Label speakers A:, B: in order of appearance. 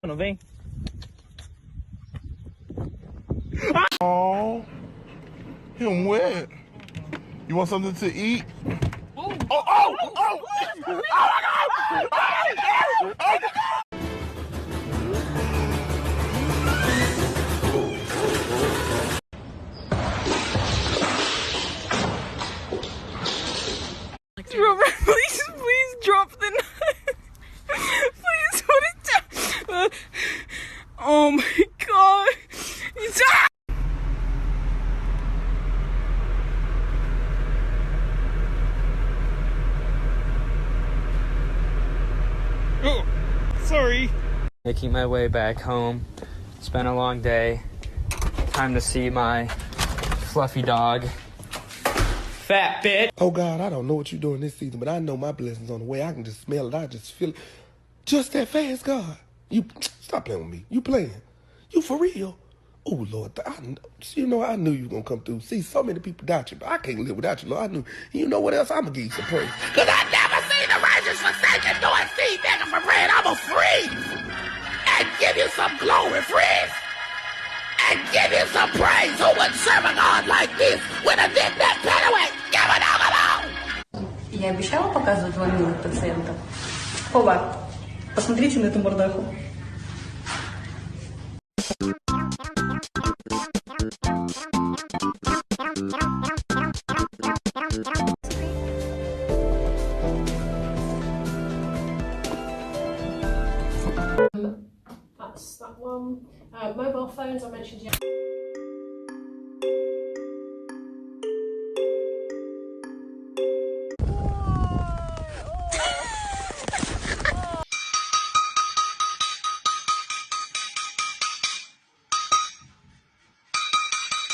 A: Não vem?
B: Oh, him wet. You want something to eat? Oh, oh, oh, oh, oh my God! Oh, my God!
A: Robert, please drop the knife. Please put it down. Oh my God. It's Oh, sorry. Making my way back home. It's been a long day. Time to see my fluffy dog. Fat bitch.
C: Oh God, I don't know what you're doing this season, but I know my blessings on the way. I can just smell it. I just feel it. Just that fast, God. You stop playing with me. You playing? You for real? Oh Lord, I knew you were gonna come through. See, so many people doubt you, but I can't live without you, Lord. I knew. You know what else? I'm gonna give you some praise. Cause I never seen the righteous forsaken, nor seed begging for bread. I'm gonna freeze and give you some glory, freeze. And give you some praise. Who would serve a God like this with a dick that anyway? Give it up.
D: Я обещала показывать вам милых пациентов. Оба, посмотрите на эту мордаху.
E: That's that one. Mobile phones I mentioned yesterday.